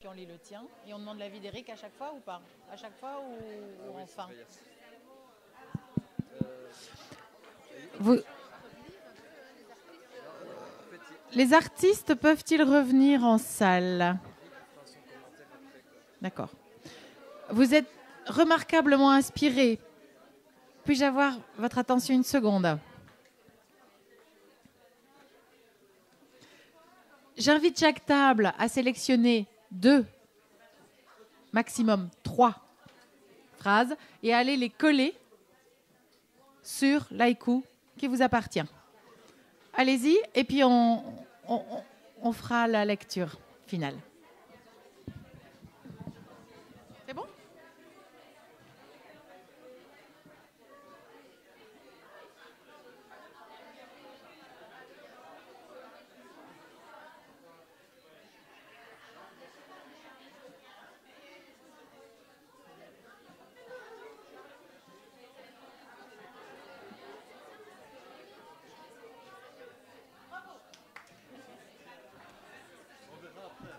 Puis on lit le tien et on demande l'avis d'Eric à chaque fois ou pas? À chaque fois ou oui, enfin? Vous... En fait, Les artistes peuvent-ils revenir en salle? Eric fera son commentaire après, quoi. D'accord. Vous êtes remarquablement inspiré. Puis-je avoir votre attention une seconde? J'invite chaque table à sélectionner 2, maximum 3 phrases et à aller les coller sur l'haïku qui vous appartient. Allez-y et puis on fera la lecture finale. C'est bon? On verra après.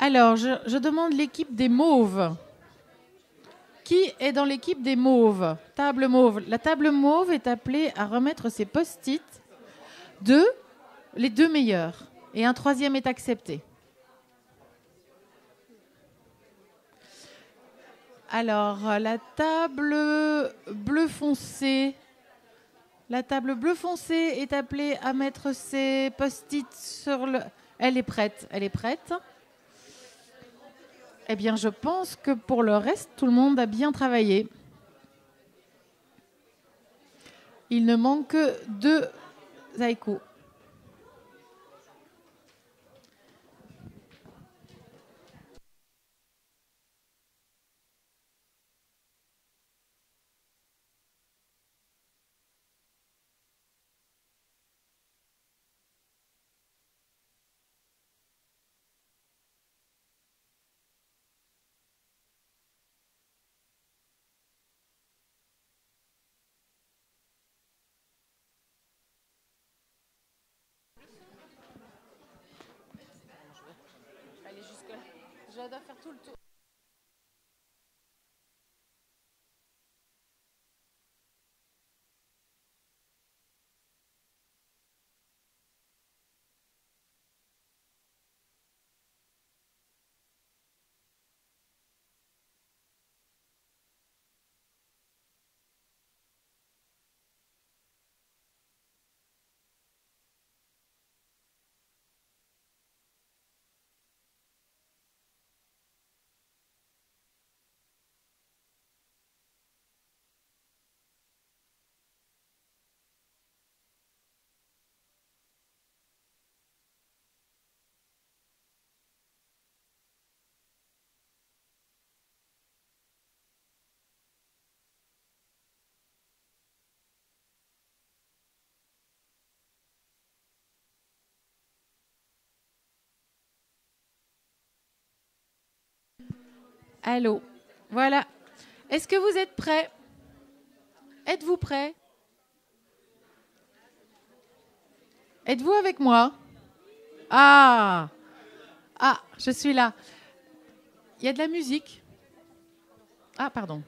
Alors, je demande l'équipe des mauves. Qui est dans l'équipe des mauves? Table mauve. La table mauve est appelée à remettre ses post-it les deux meilleurs. Et un troisième est accepté. Alors, la table bleu foncé. La table bleu foncé est appelée à mettre ses post-it sur le... Elle est prête. Elle est prête. Eh bien, je pense que pour le reste, tout le monde a bien travaillé. Il ne manque que 2 haïkus. Allez, jusque-là. Je dois faire tout le tour. Allô. Voilà. Est-ce que vous êtes prêts? Êtes-vous prêts? Êtes-vous avec moi? Ah, je suis là. Il y a de la musique. Ah, pardon.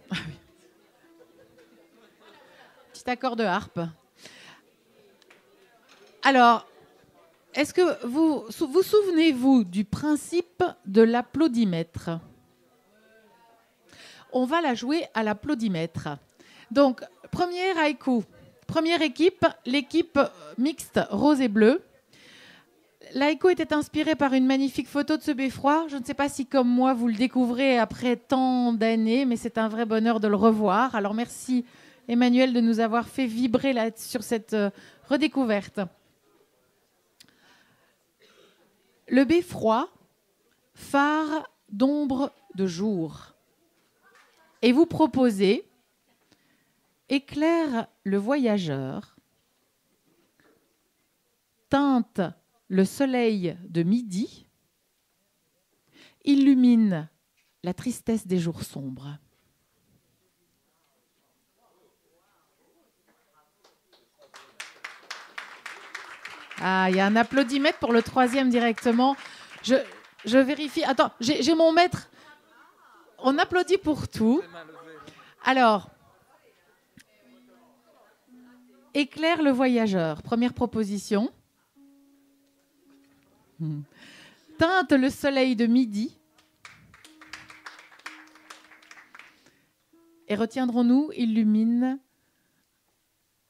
Petit accord de harpe. Alors, est-ce que vous souvenez-vous du principe de l'applaudimètre? On va la jouer à l'applaudimètre. Donc, premier haïku. Première équipe, l'équipe mixte rose et bleu. L'haïku était inspiré par une magnifique photo de ce beffroi. Je ne sais pas si, comme moi, vous le découvrez après tant d'années, mais c'est un vrai bonheur de le revoir. Alors, merci Emmanuel de nous avoir fait vibrer là, sur cette redécouverte. Le beffroi, phare d'ombre de jour. Et vous proposez éclaire le voyageur, teinte le soleil de midi, illumine la tristesse des jours sombres. Ah, il y a un applaudimètre pour le troisième directement. Je vérifie. Attends, j'ai mon maître. On applaudit pour tout. Alors, éclaire le voyageur. Première proposition. Teinte le soleil de midi. Et retiendrons-nous, illumine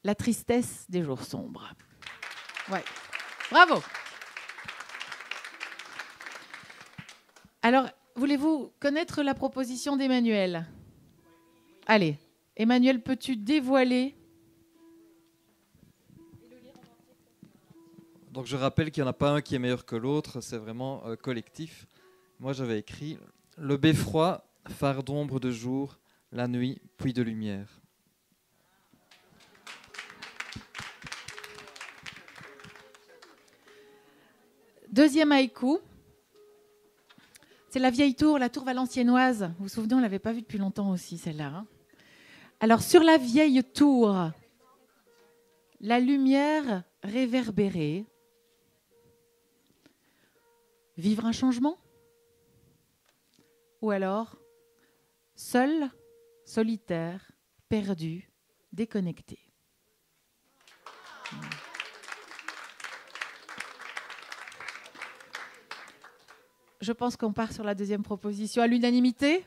la tristesse des jours sombres. Ouais. Bravo. Alors, voulez-vous connaître la proposition d'Emmanuel? Allez, Emmanuel, peux-tu dévoiler? Donc je rappelle qu'il n'y en a pas un qui est meilleur que l'autre, c'est vraiment collectif. Moi j'avais écrit « Le beffroi, phare d'ombre de jour, la nuit, puis de lumière ». Deuxième haïku, c'est la vieille tour, la tour valenciennoise. Vous vous souvenez, on ne l'avait pas vue depuis longtemps aussi, celle-là. Hein. Alors, sur la vieille tour, la lumière réverbérée. Vivre un changement? ou alors seul, solitaire, perdu, déconnecté. Je pense qu'on part sur la deuxième proposition à l'unanimité.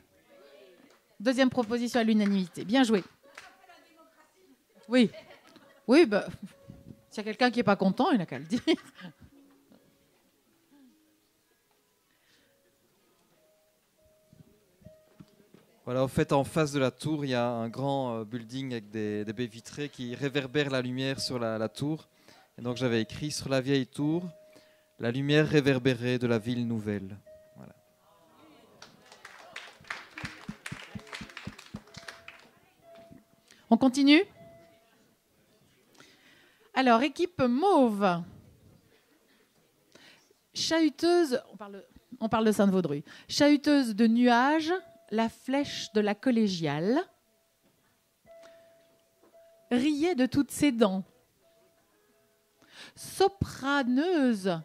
Deuxième proposition à l'unanimité. Bien joué. Oui. Oui, bah, s'il y a quelqu'un qui n'est pas content, il n'a qu'à le dire. Voilà, en fait, en face de la tour, il y a un grand building avec des baies vitrées qui réverbèrent la lumière sur la tour. Et donc, j'avais écrit sur la vieille tour, la lumière réverbérée de la ville nouvelle. Voilà. On continue ? Alors, équipe mauve. Chahuteuse, on parle de Sainte-Vaudreuil. Chahuteuse de nuages, la flèche de la collégiale. Riait de toutes ses dents. Sopraneuse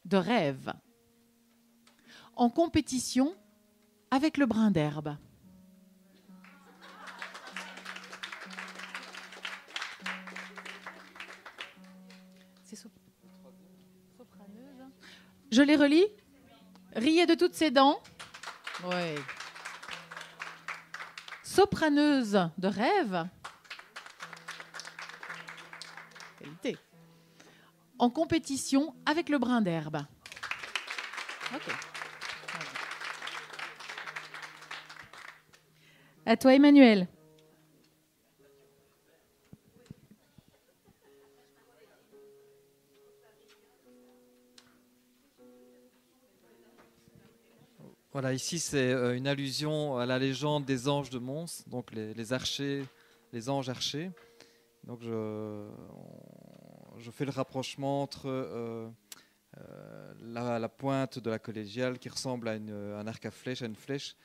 de rêve. En compétition avec le brin d'herbe. C'est sopraneuse. Je les relis. Riait de toutes ses dents. Oui. Sopraneuse de rêve. Qualité. En compétition avec le brin d'herbe. Ok. À toi, Emmanuel. Voilà, ici c'est une allusion à la légende des anges de Mons, donc les archers, les anges archers. Donc je fais le rapprochement entre la pointe de la collégiale qui ressemble à un arc à flèche, à une flèche,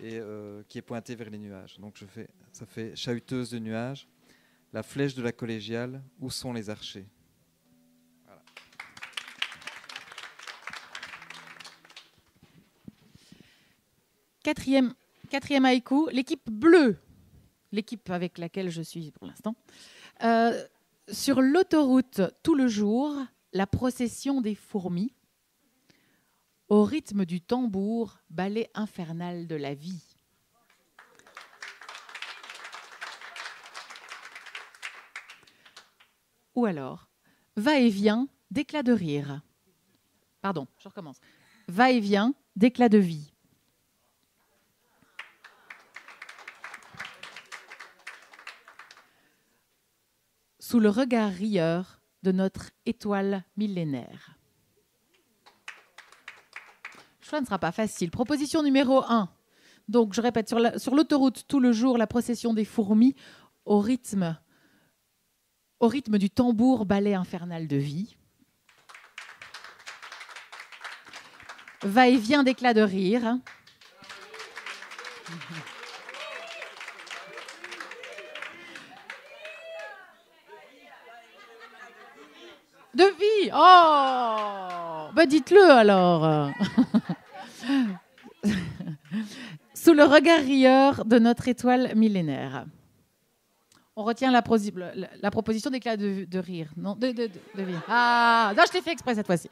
et qui est pointée vers les nuages. Donc ça fait chahuteuse de nuages, la flèche de la collégiale, où sont les archers? Voilà. Quatrième haïku, l'équipe bleue, l'équipe avec laquelle je suis pour l'instant. Sur l'autoroute tout le jour, la procession des fourmis, au rythme du tambour, ballet infernal de la vie. Ou alors, va-et-vient d'éclats de rire. Pardon, je recommence. Va-et-vient d'éclats de vie. Sous le regard rieur de notre étoile millénaire. Le choix ne sera pas facile. Proposition numéro 1. Donc, je répète, sur l'autoroute, tout le jour, la procession des fourmis au rythme du tambour ballet infernal de vie. Va-et-vient d'éclats de rire. De vie. Oh, bah dites-le alors. Sous le regard rieur de notre étoile millénaire. On retient la proposition d'éclat de rire. Non, de vie. Ah, non, je t'ai fait exprès cette fois-ci.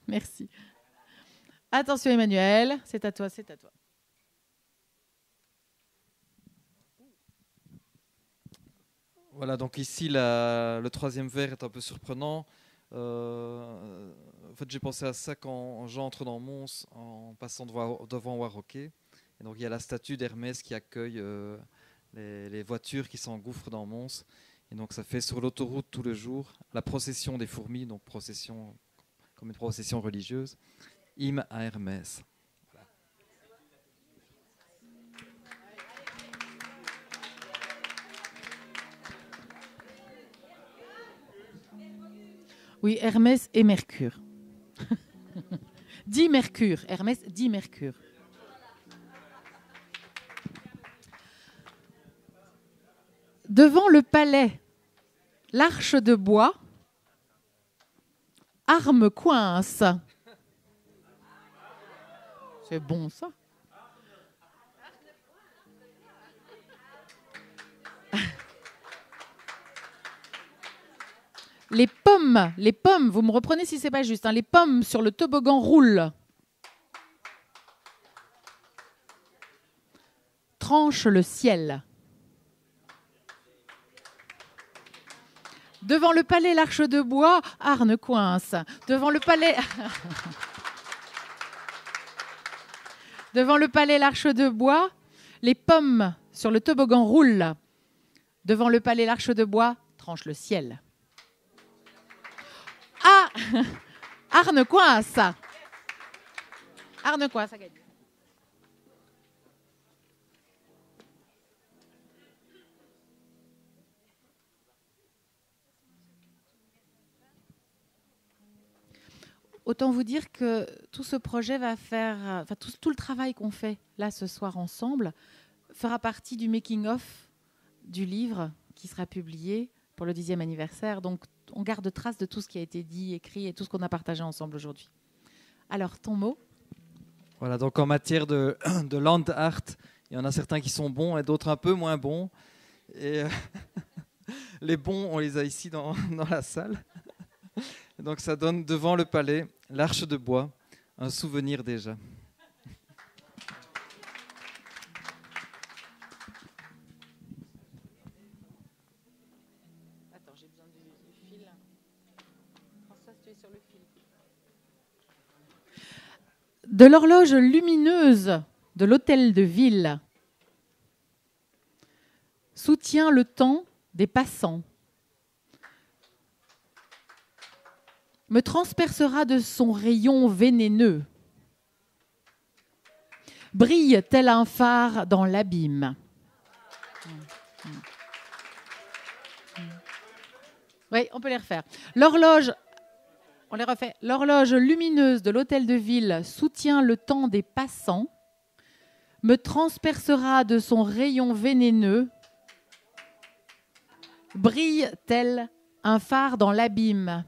Merci. Attention Emmanuel, c'est à toi, c'est à toi. Voilà, donc ici, le troisième vers est un peu surprenant. En fait, j'ai pensé à ça quand j'entre dans Mons en passant devant Warroquet. Et donc, il y a la statue d'Hermès qui accueille les voitures qui s'engouffrent dans Mons. Et donc, ça fait sur l'autoroute tout le jour la procession des fourmis, donc procession comme une procession religieuse, hymne à Hermès. Oui, Hermès et Mercure. Dit Mercure. Hermès dit Mercure. Devant le palais, l'arche de bois, arme coince. C'est bon, ça. Les pommes, vous me reprenez si c'est pas juste, hein, les pommes sur le toboggan roulent. Tranche le ciel. Devant le palais l'Arche de Bois, Arne coince. Devant le palais... Devant le palais l'Arche de Bois, les pommes sur le toboggan roulent. Devant le palais l'Arche de Bois, tranche le ciel. Ah, Arne coince. Arne coince, ça gagne. Autant vous dire que tout ce projet va faire, enfin tout le travail qu'on fait là ce soir ensemble fera partie du making-of du livre qui sera publié pour le 10e anniversaire. Donc on garde trace de tout ce qui a été dit, écrit et tout ce qu'on a partagé ensemble aujourd'hui. Alors ton mot? Voilà, donc en matière de land art, il y en a certains qui sont bons et d'autres un peu moins bons. Et les bons, on les a ici dans la salle. Donc ça donne devant le palais l'Arche de Bois, un souvenir déjà. Attends, j'ai besoin du fil. Françoise, tu es sur le fil. De l'horloge lumineuse de l'hôtel de ville soutient le temps des passants. Me transpercera de son rayon vénéneux. Brille tel un phare dans l'abîme. Oui, on peut les refaire. L'horloge, on les refait. L'horloge lumineuse de l'hôtel de ville soutient le temps des passants. Me transpercera de son rayon vénéneux. Brille tel un phare dans l'abîme.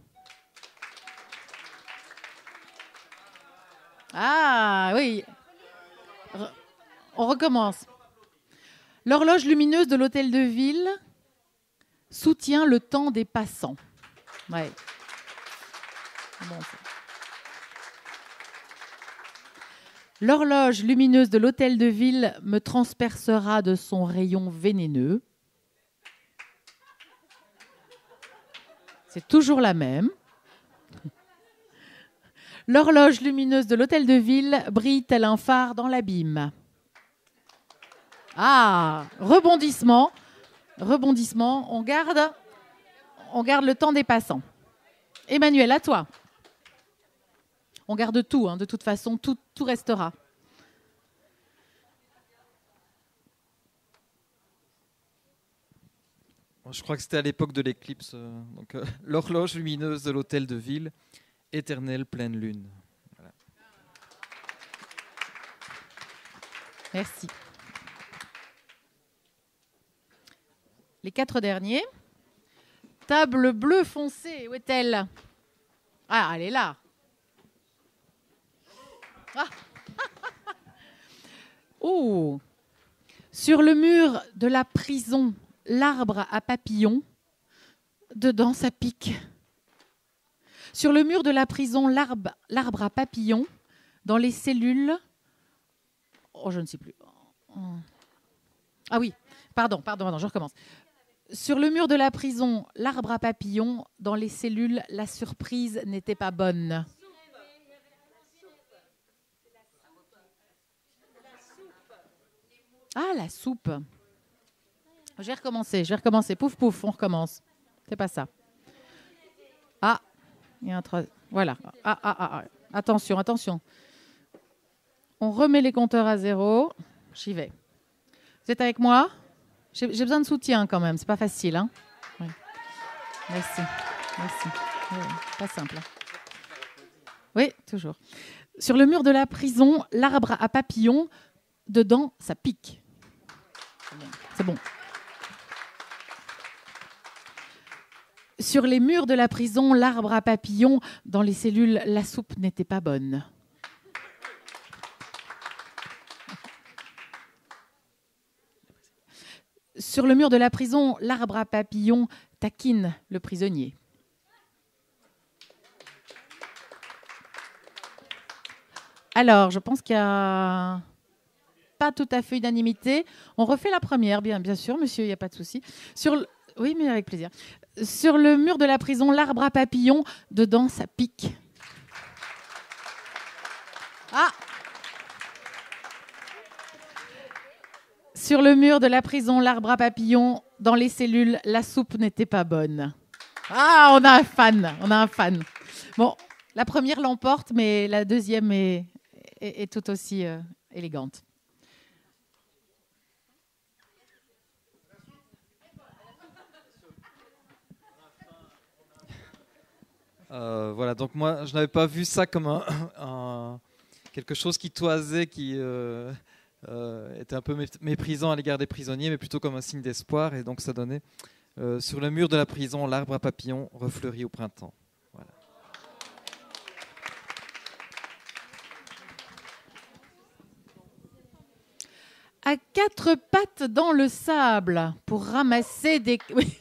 Ah oui, on recommence. L'horloge lumineuse de l'hôtel de ville soutient le temps des passants. Ouais. Bon, l'horloge lumineuse de l'hôtel de ville me transpercera de son rayon vénéneux. C'est toujours la même. L'horloge lumineuse de l'hôtel de ville brille tel un phare dans l'abîme. Ah, rebondissement. Rebondissement. On garde le temps des passants. Emmanuel, à toi. On garde tout, hein, de toute façon, tout restera. Je crois que c'était à l'époque de l'éclipse. L'horloge lumineuse de l'hôtel de ville. Éternelle pleine lune. Voilà. Merci. Les 4 derniers. Table bleue foncée, où est-elle? Ah, elle est là. Ah. Oh. Sur le mur de la prison, l'arbre à papillons. Dedans, ça pique. Sur le mur de la prison, l'arbre à papillons, dans les cellules... Oh, je ne sais plus. Ah oui, pardon, je recommence. Sur le mur de la prison, l'arbre à papillons, dans les cellules, la surprise n'était pas bonne. Ah, la soupe. Je vais recommencer. Pouf, pouf, on recommence. C'est pas ça. Ah. Il y a voilà. Attention. On remet les compteurs à 0. J'y vais. Vous êtes avec moi? J'ai besoin de soutien quand même. C'est pas facile. Hein, oui. Merci. Oui, pas simple. Oui, toujours. Sur le mur de la prison, l'arbre à papillons. Dedans, ça pique. C'est bon. Sur les murs de la prison, l'arbre à papillons, dans les cellules, la soupe n'était pas bonne. Sur le mur de la prison, l'arbre à papillons taquine le prisonnier. Alors, je pense qu'il n'y a pas tout à fait unanimité. On refait la première, bien sûr, monsieur, il n'y a pas de souci. Oui, mais avec plaisir. Sur le mur de la prison, l'arbre à papillons, dedans, ça pique. Ah! Sur le mur de la prison, l'arbre à papillons, dans les cellules, la soupe n'était pas bonne. Ah, on a un fan. Bon, la première l'emporte, mais la deuxième est tout aussi élégante. Voilà, donc moi, je n'avais pas vu ça comme quelque chose qui toisait, qui était un peu méprisant à l'égard des prisonniers, mais plutôt comme un signe d'espoir. Et donc ça donnait sur le mur de la prison, l'arbre à papillons refleurit au printemps. Voilà. À quatre pattes dans le sable pour ramasser des... Oui.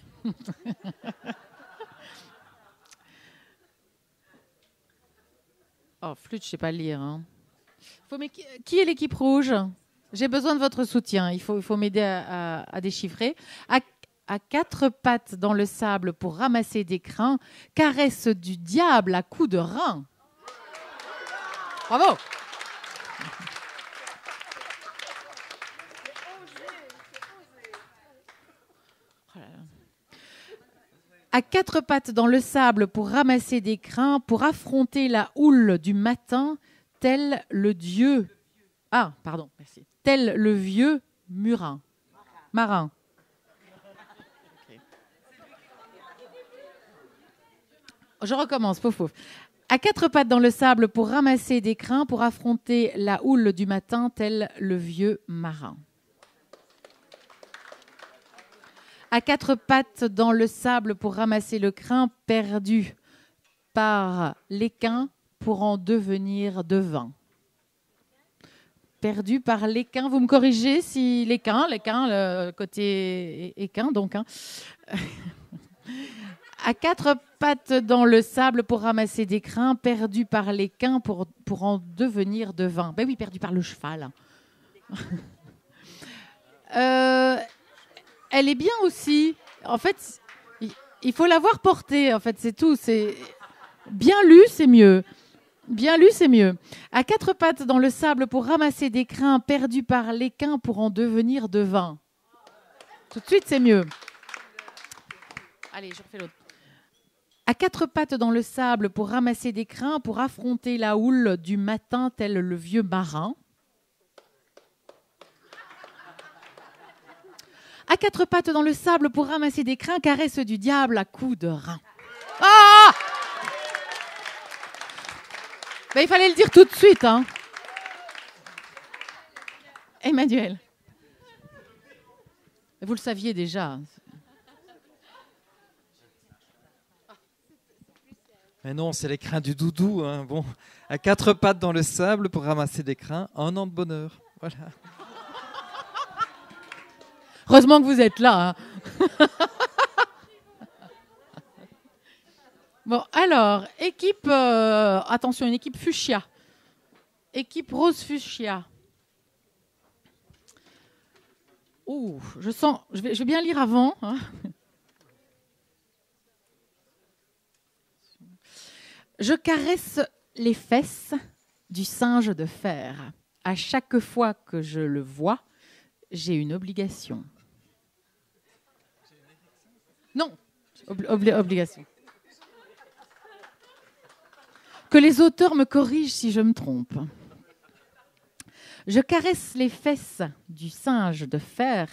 Oh, flûte, je ne sais pas lire. Hein. Qui est l'équipe rouge? J'ai besoin de votre soutien. Il faut m'aider à déchiffrer. À quatre pattes dans le sable pour ramasser des crins, caresse du diable à coups de rein. Bravo! À quatre pattes dans le sable pour ramasser des crins, pour affronter la houle du matin, tel le dieu. Ah, pardon, merci. Tel le vieux murin. Marin. Okay. Je recommence, pouf. À quatre pattes dans le sable pour ramasser des crins, pour affronter la houle du matin, tel le vieux marin. À quatre pattes dans le sable pour ramasser le crin, perdu par l'équin pour en devenir devin. Perdu par l'équin, vous me corrigez si l'équin, le côté équin donc. Hein. À quatre pattes dans le sable pour ramasser des crins, perdu par l'équin pour en devenir devin. Ben oui, perdu par le cheval. Elle est bien aussi. En fait, il faut l'avoir portée. En fait, c'est tout. C'est bien lu, c'est mieux. Bien lu, c'est mieux. À quatre pattes dans le sable pour ramasser des crins, perdu par l'équin pour en devenir devin. Tout de suite, c'est mieux. Allez, je refais l'autre. À quatre pattes dans le sable pour ramasser des crins, pour affronter la houle du matin, tel le vieux marin. À quatre pattes dans le sable pour ramasser des crins, caresse du diable à coups de rein. Ah! Ben, il fallait le dire tout de suite. Hein. Emmanuel. Vous le saviez déjà. Mais non, c'est les crins du doudou. Hein. Bon, à quatre pattes dans le sable pour ramasser des crins, un an de bonheur. Voilà. Heureusement que vous êtes là. Hein. Bon, alors, équipe... attention, une équipe fuchsia. Équipe rose fuchsia. Ouh, je sens... Je vais bien lire avant. Hein. Je caresse les fesses du singe de fer. À chaque fois que je le vois, j'ai une obligation. Non, obligation. Que les auteurs me corrigent si je me trompe. Je caresse les fesses du singe de fer.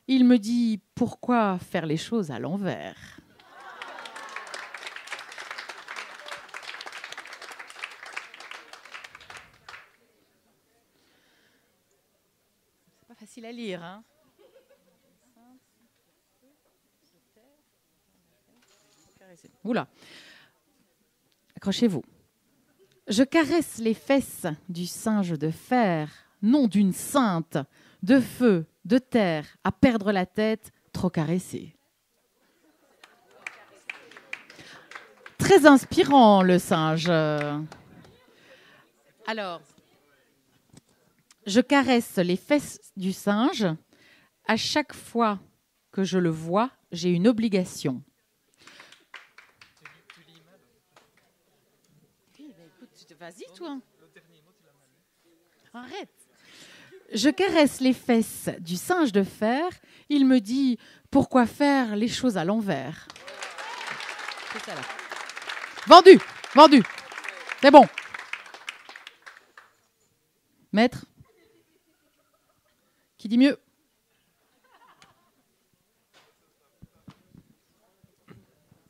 Il me dit pourquoi faire les choses à l'envers. C'est pas facile à lire, hein. Oula, accrochez-vous. Je caresse les fesses du singe de fer, non d'une sainte, de feu, de terre à perdre la tête, trop caressé. Très inspirant, le singe. Alors, je caresse les fesses du singe. À chaque fois que je le vois, j'ai une obligation. Vas-y, toi. Arrête. Je caresse les fesses du singe de fer. Il me dit, pourquoi faire les choses à l'envers? C'est ça là. Vendu, vendu. C'est bon. Maître, qui dit mieux?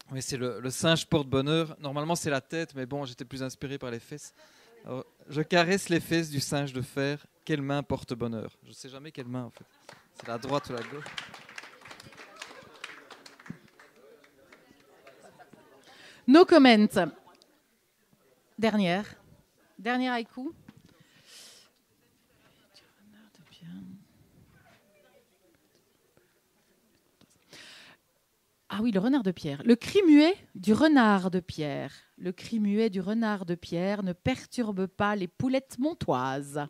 Oui, c'est le singe porte-bonheur. Normalement, c'est la tête, mais bon, j'étais plus inspiré par les fesses. Alors, je caresse les fesses du singe de fer. Quelle main porte bonheur? Je ne sais jamais quelle main, en fait. C'est la droite ou la gauche. No comment. Dernier haïku. Ah oui, le renard de pierre. Le cri muet du renard de pierre. Le cri muet du renard de pierre ne perturbe pas les poulettes montoises.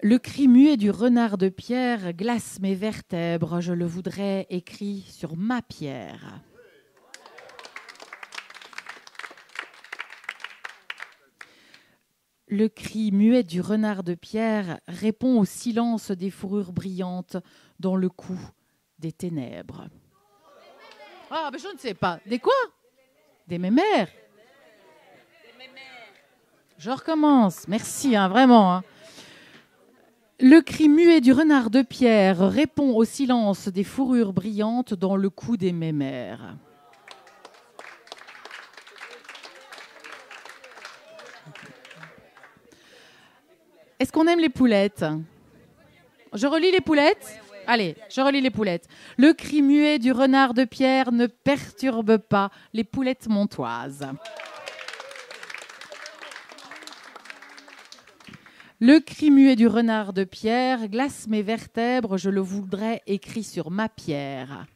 Le cri muet du renard de pierre glace mes vertèbres. Je le voudrais écrit sur ma pierre. Le cri muet du renard de pierre répond au silence des fourrures brillantes dans le cou des ténèbres. Ah, mais je ne sais pas. Des quoi? Des mémères. Je recommence. Merci, hein, vraiment. Hein. Le cri muet du renard de pierre répond au silence des fourrures brillantes dans le cou des mémères. Est-ce qu'on aime les poulettes? Je relis les poulettes? Allez, je relis les poulettes. Le cri muet du renard de pierre ne perturbe pas les poulettes montoises. Le cri muet du renard de pierre glace mes vertèbres, je le voudrais écrit sur ma pierre.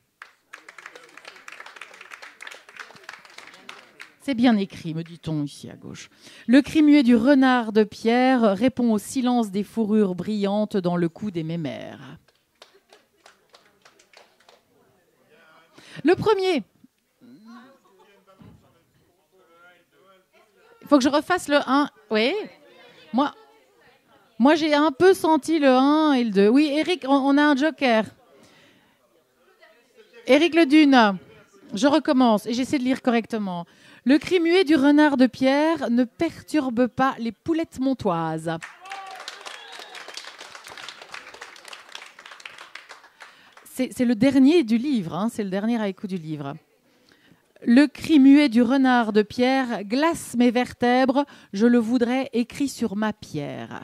C'est bien écrit, me dit-on ici à gauche. Le cri muet du renard de pierre répond au silence des fourrures brillantes dans le cou des mémères. Le premier. Il faut que je refasse le 1. Oui. Moi, j'ai un peu senti le 1 et le 2. Oui, Eric, on a un joker. Eric Ledune. Je recommence et j'essaie de lire correctement. Le cri muet du renard de pierre ne perturbe pas les poulettes montoises. C'est le dernier du livre, hein, c'est le dernier haïku du livre. Le cri muet du renard de pierre glace mes vertèbres, je le voudrais écrit sur ma pierre.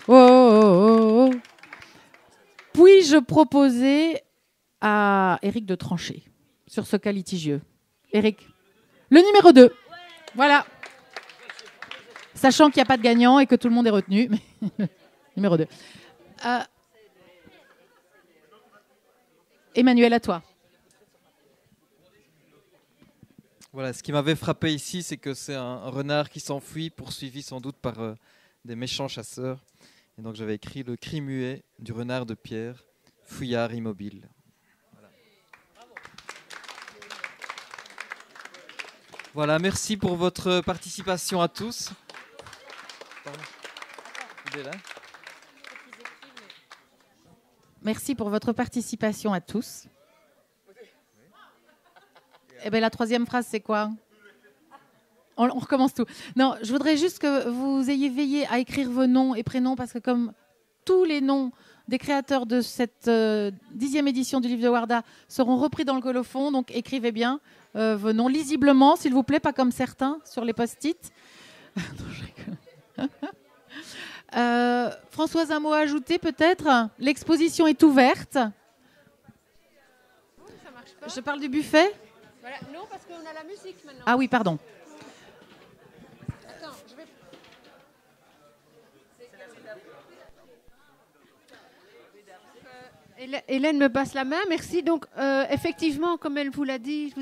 Oh, oh, oh, oh. Puis-je proposer à Eric de trancher sur ce cas litigieux? Eric, le numéro 2. Voilà. Sachant qu'il n'y a pas de gagnant et que tout le monde est retenu. Numéro 2. Emmanuel, à toi. Voilà, ce qui m'avait frappé ici, c'est que c'est un renard qui s'enfuit, poursuivi sans doute par des méchants chasseurs. Et donc j'avais écrit le cri muet du renard de pierre, fouillard immobile. Voilà, merci pour votre participation à tous. Merci pour votre participation à tous. Eh bien, la troisième phrase, c'est quoi? On recommence tout. Non, je voudrais juste que vous ayez veillé à écrire vos noms et prénoms parce que comme tous les noms des créateurs de cette 10e édition du livre de Warda seront repris dans le colophon, donc écrivez bien vos noms lisiblement, s'il vous plaît, pas comme certains sur les post-it. Françoise, un mot à ajouter peut-être? L'exposition est ouverte. Ça marche Je parle du buffet? Voilà. Non, parce qu'on a la musique maintenant. Ah oui, pardon. Attends, je vais... Hélène me passe la main, merci. Donc, effectivement, comme elle vous l'a dit,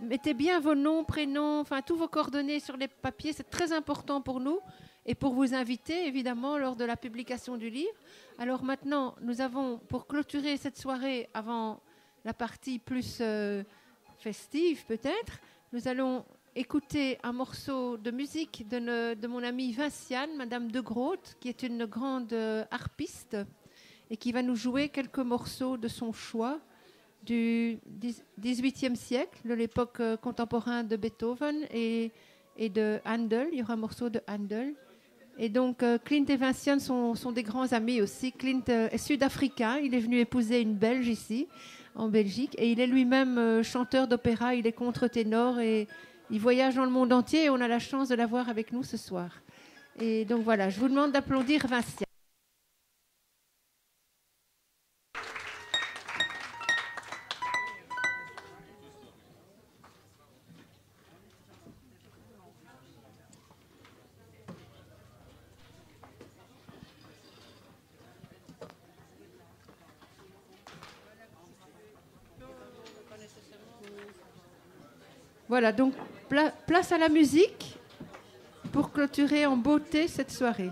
mettez bien vos noms, prénoms, enfin, tous vos coordonnées sur les papiers. C'est très important pour nous et pour vous inviter, évidemment, lors de la publication du livre. Alors maintenant, nous avons, pour clôturer cette soirée, avant la partie plus festive peut-être, nous allons écouter un morceau de musique de mon amie Vinciane, Madame de Groot, qui est une grande harpiste et qui va nous jouer quelques morceaux de son choix du XVIIIe siècle, de l'époque contemporaine de Beethoven et de Handel. Il y aura un morceau de Handel. Et donc, Clint et Vinciane sont des grands amis aussi. Clint est sud-africain. Il est venu épouser une Belge ici, en Belgique. Et il est lui-même chanteur d'opéra. Il est contre-ténor et il voyage dans le monde entier. Et on a la chance de l'avoir avec nous ce soir. Et donc, voilà, je vous demande d'applaudir Vinciane. Voilà, donc place à la musique pour clôturer en beauté cette soirée.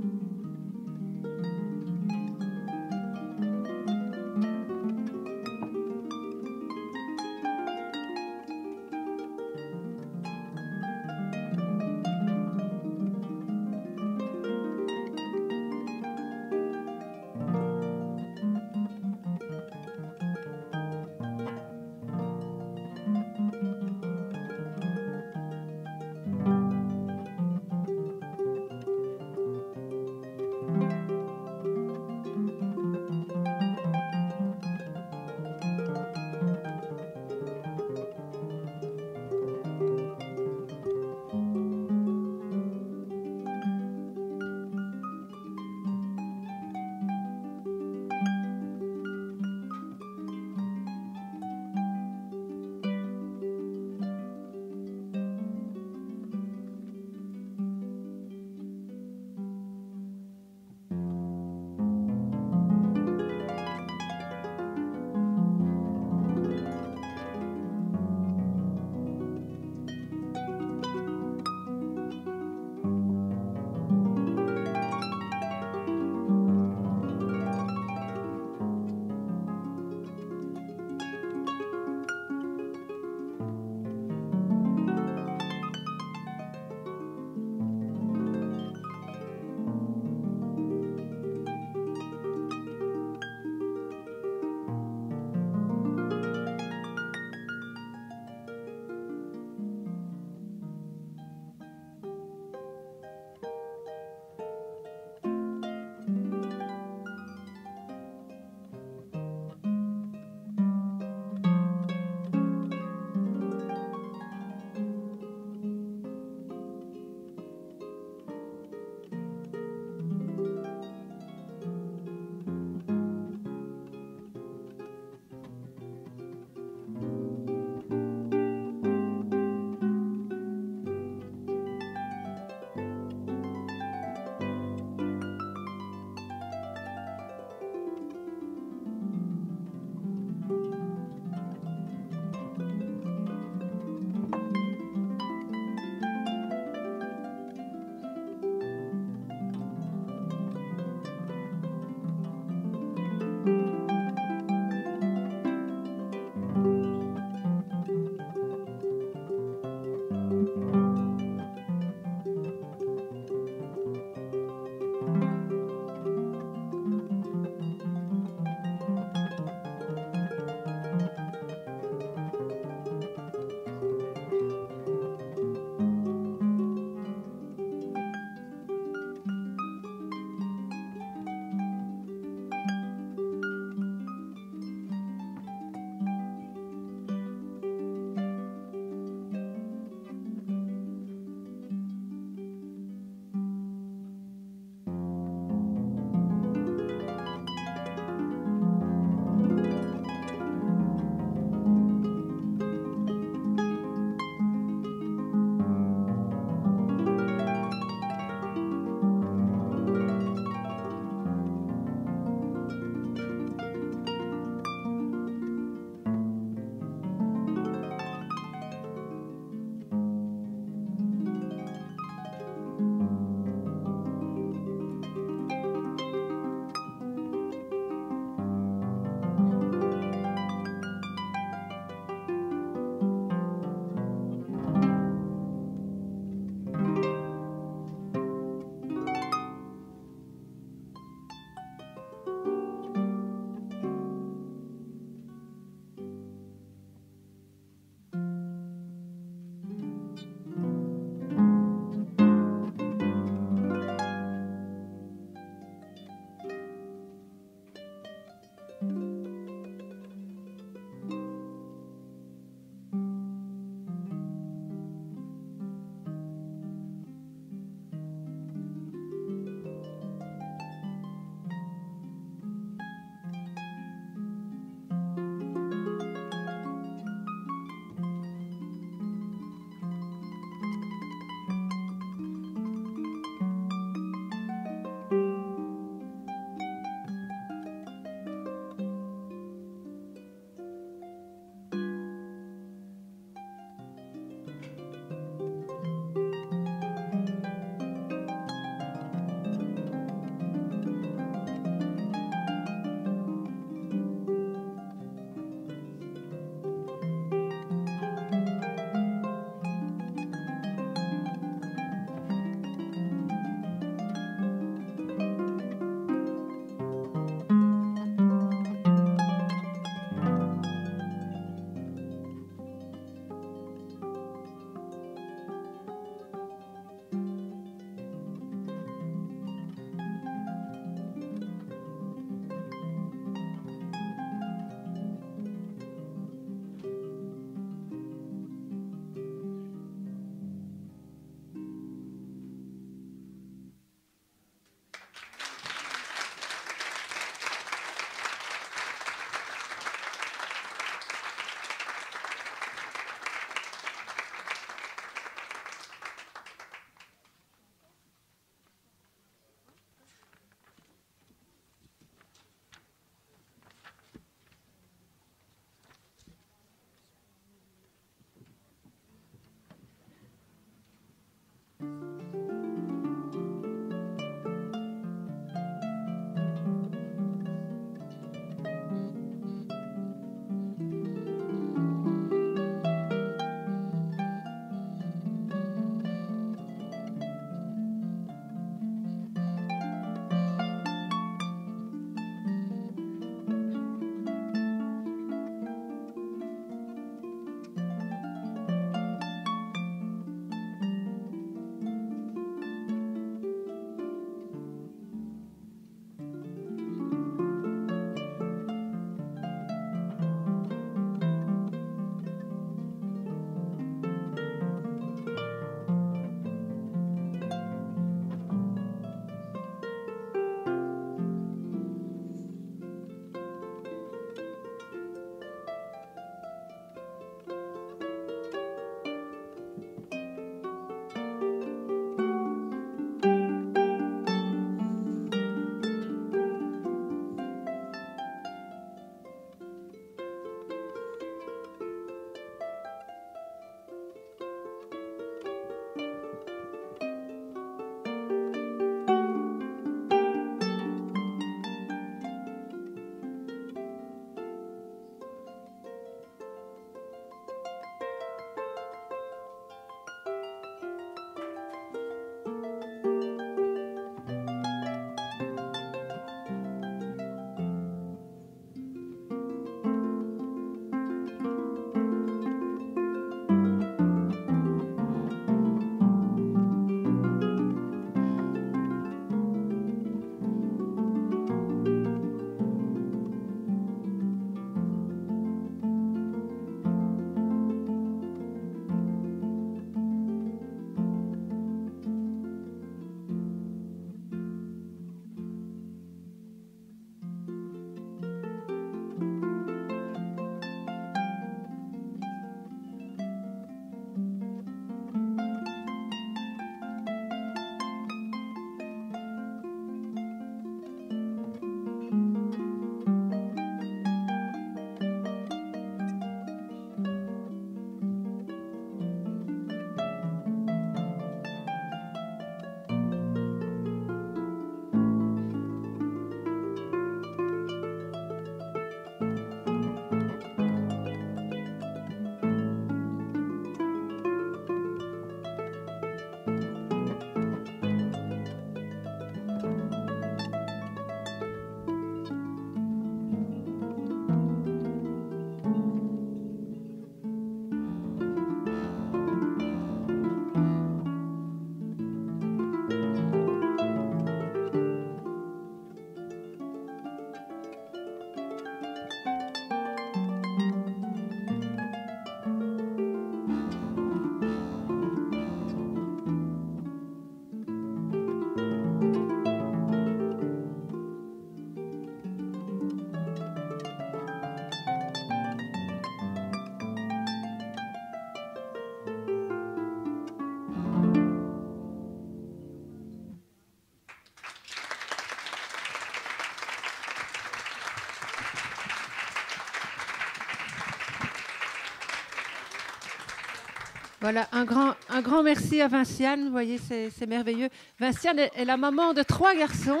Voilà, un grand merci à Vinciane. Vous voyez, c'est merveilleux. Vinciane est la maman de 3 garçons.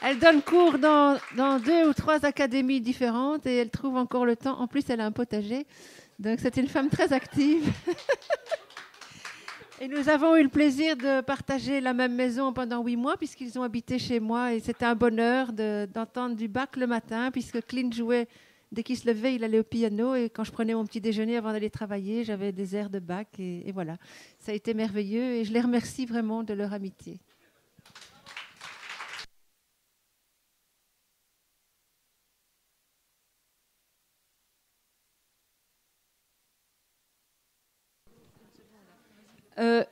Elle donne cours dans 2 ou 3 académies différentes et elle trouve encore le temps. En plus, elle a un potager. Donc, c'est une femme très active. Et nous avons eu le plaisir de partager la même maison pendant 8 mois puisqu'ils ont habité chez moi. Et c'était un bonheur d'entendre du Bach le matin puisque Clint jouait. Dès qu'il se levait, il allait au piano. Et quand je prenais mon petit déjeuner avant d'aller travailler, j'avais des airs de Bach. Et voilà, ça a été merveilleux. Et je les remercie vraiment de leur amitié.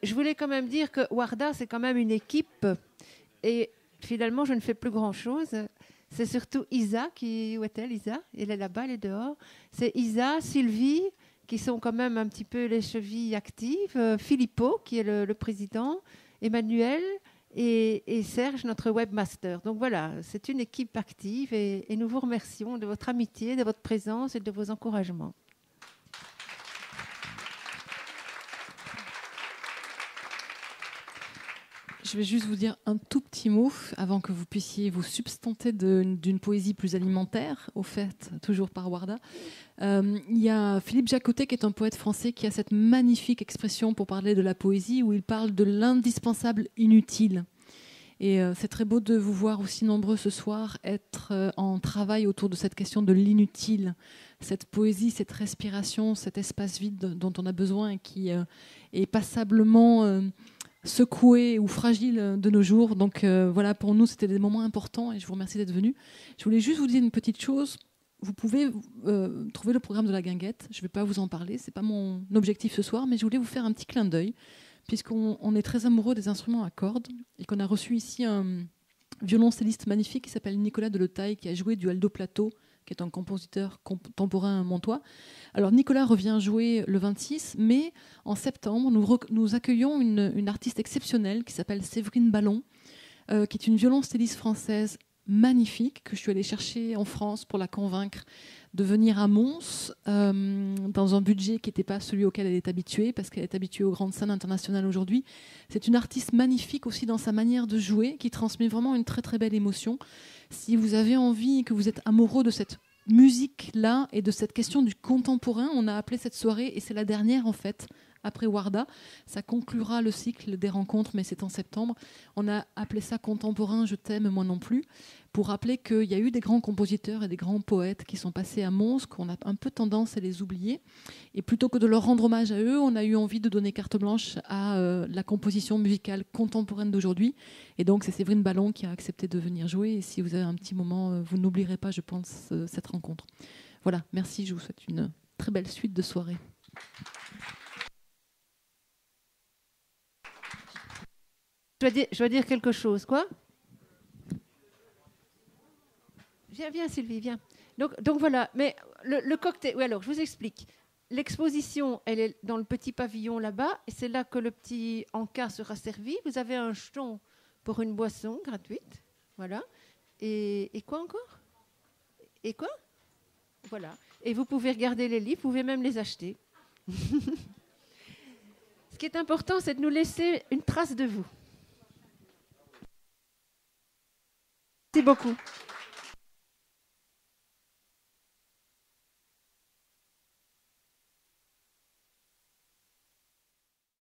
Je voulais quand même dire que Warda, c'est quand même une équipe. Et finalement, je ne fais plus grand-chose. C'est surtout Isa où est-elle, Isa? Elle est là-bas, elle est dehors. C'est Isa, Sylvie, qui sont quand même un petit peu les chevilles actives. Filippo, qui est le président. Emmanuel et Serge, notre webmaster. Donc voilà, c'est une équipe active et nous vous remercions de votre amitié, de votre présence et de vos encouragements. Je vais juste vous dire un tout petit mot avant que vous puissiez vous substanter d'une poésie plus alimentaire, au fait, toujours par Warda. Il y a Philippe Jacotet, qui est un poète français, qui a cette magnifique expression pour parler de la poésie, où il parle de l'indispensable inutile. Et c'est très beau de vous voir aussi nombreux ce soir être en travail autour de cette question de l'inutile. Cette poésie, cette respiration, cet espace vide dont on a besoin et qui est passablement secoué ou fragile de nos jours. Donc voilà, pour nous, c'était des moments importants et je vous remercie d'être venus. Je voulais juste vous dire une petite chose. Vous pouvez trouver le programme de la Guinguette. Je ne vais pas vous en parler, ce n'est pas mon objectif ce soir, mais je voulais vous faire un petit clin d'œil, puisqu'on est très amoureux des instruments à cordes et qu'on a reçu ici un violoncelliste magnifique qui s'appelle Nicolas Deletaille, qui a joué du Aldo Plato, qui est un compositeur contemporain montois. Alors Nicolas revient jouer le 26, mais en septembre, nous accueillons une artiste exceptionnelle qui s'appelle Séverine Ballon, qui est une violoncelliste française magnifique, que je suis allée chercher en France pour la convaincre de venir à Mons, dans un budget qui n'était pas celui auquel elle est habituée, parce qu'elle est habituée aux grandes scènes internationales aujourd'hui. C'est une artiste magnifique aussi dans sa manière de jouer, qui transmet vraiment une très très belle émotion. Si vous avez envie, que vous êtes amoureux de cette musique-là et de cette question du contemporain, on a appelé cette soirée, et c'est la dernière en fait, après Warda, ça conclura le cycle des rencontres, mais c'est en septembre. On a appelé ça Contemporain, je t'aime, moi non plus, pour rappeler qu'il y a eu des grands compositeurs et des grands poètes qui sont passés à Mons, qu'on a un peu tendance à les oublier. Et plutôt que de leur rendre hommage à eux, on a eu envie de donner carte blanche à la composition musicale contemporaine d'aujourd'hui. Et donc, c'est Séverine Ballon qui a accepté de venir jouer. Et si vous avez un petit moment, vous n'oublierez pas, je pense, cette rencontre. Voilà, merci, je vous souhaite une très belle suite de soirée. Je dois dire quelque chose, quoi. Viens, Sylvie, viens. Donc voilà, mais le cocktail... Oui, alors, je vous explique. L'exposition, elle est dans le petit pavillon là-bas, et c'est là que le petit encas sera servi. Vous avez un jeton pour une boisson gratuite, voilà. Et quoi encore? Et quoi? Voilà. Et vous pouvez regarder les livres, vous pouvez même les acheter. Ce qui est important, c'est de nous laisser une trace de vous. Merci beaucoup.